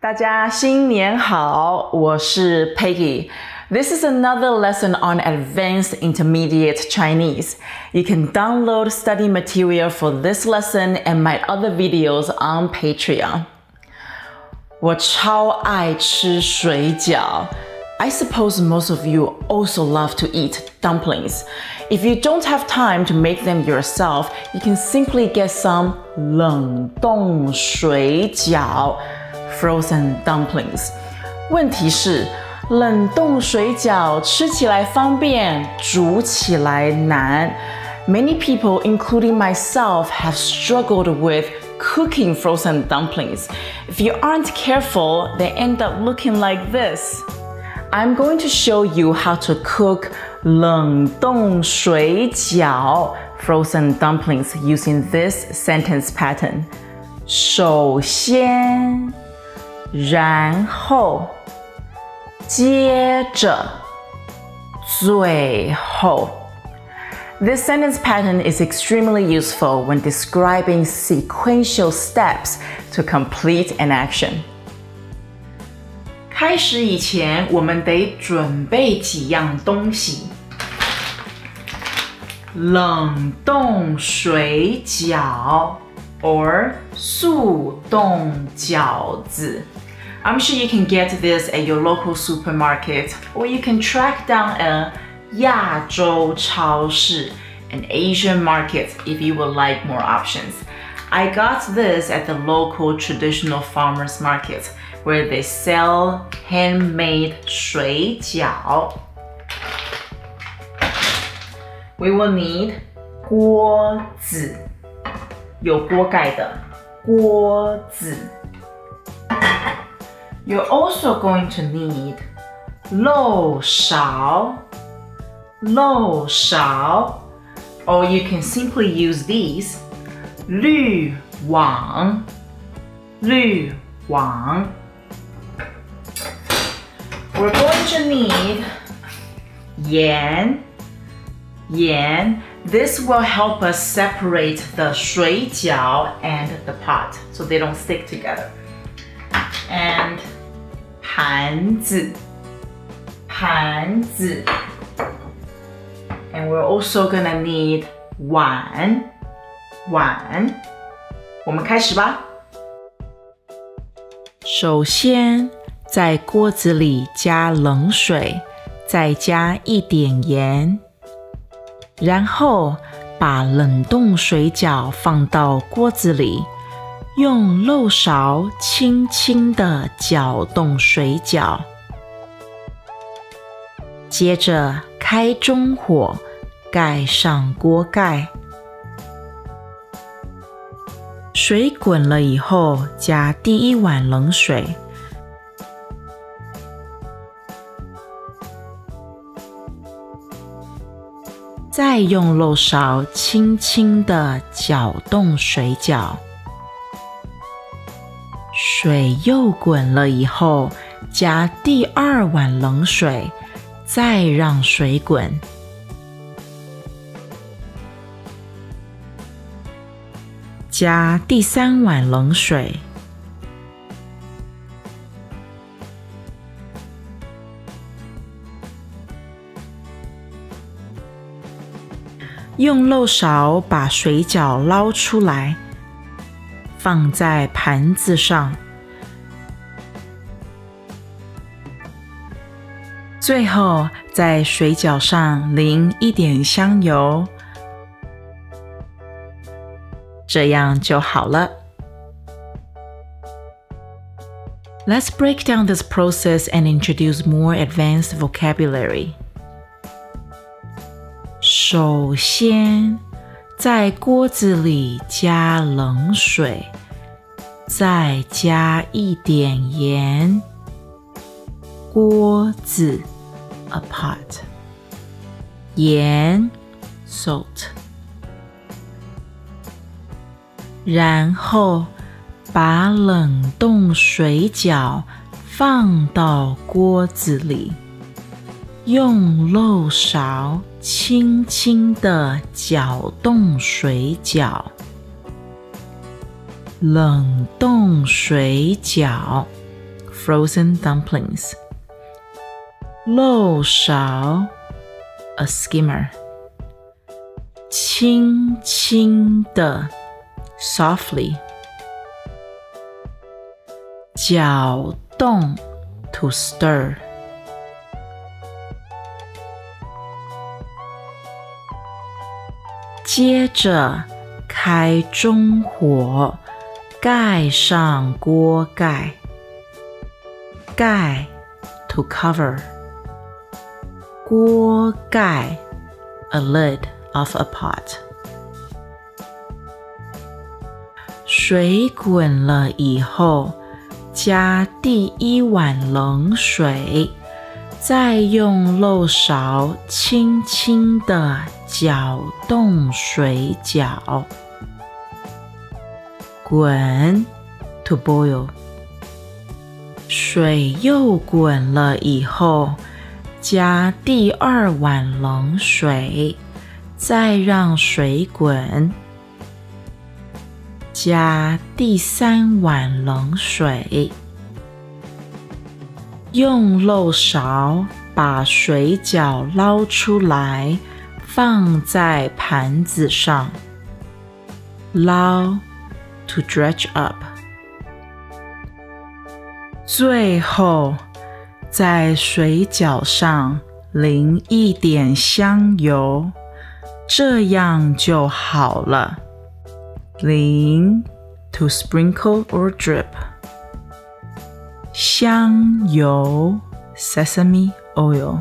大家新年好，我是 Peggy. This is another lesson on advanced intermediate Chinese. You can download study material for this lesson and my other videos on Patreon. 我超爱吃水饺。I suppose most of you also love to eat dumplings. If you don't have time to make them yourself, you can simply get some 冷冻水饺 frozen dumplings. 问题是冷冻水饺吃起来方便，煮起来难。Many people, including myself, have struggled with cooking frozen dumplings. If you aren't careful, they end up looking like this. I'm going to show you how to cook 冷冻水饺 frozen dumplings using this sentence pattern. 首先，然后，接着，最后。This sentence pattern is extremely useful when describing sequential steps to complete an action. 开始以前，我们得准备几样东西。冷冻水饺 or 速冻饺子。I'm sure you can get this at your local supermarket, or you can track down a 亚洲超市 an Asian market if you would like more options. I got this at the local traditional farmers market where they sell handmade 水饺. We will need 锅子，有锅盖的锅子。You're also going to need 漏勺 or you can simply use these 滤网 We're going to need 盐 This will help us separate the 水饺 and the pot so they don't stick together. And 盘子 And we're also gonna need 碗我们开始吧。首先，在锅子里加冷水，再加一点盐，然后把冷冻水饺放到锅子里，用漏勺轻轻地搅动水饺。接着开中火，盖上锅盖。水滚了以后，加第一碗冷水。再用漏勺轻轻地搅动水饺。水又滚了以后，加第二碗冷水，再让水滚。加第三碗冷水。用漏勺把水饺捞出来，放在盘子上。最后，在水饺上淋一点香油，这样就好了。Let's break down this process and introduce more advanced vocabulary. 首先，在锅子里加冷水，再加一点盐。锅子 a pot 盐 salt 然后把冷冻水饺放到锅子里，用漏勺轻轻地搅动水饺。冷冻水饺 frozen dumplings. 漏勺 a skimmer. 轻轻的 softly. 搅动 to stir. 接着开中火，盖上锅盖。盖 to cover. 锅盖 a lid of a pot. 水滚了以后，加第一碗冷水，再用漏勺轻轻地搅动水饺。滚 to boil. 水又滚了以后，加第二碗冷水，再让水滚。加第三碗冷水。用漏勺把水饺捞出来，放在盘子上。捞 to dredge up. 最后在水饺上淋一点香油，这样就好了。淋 to sprinkle or drip. 香油 sesame oil.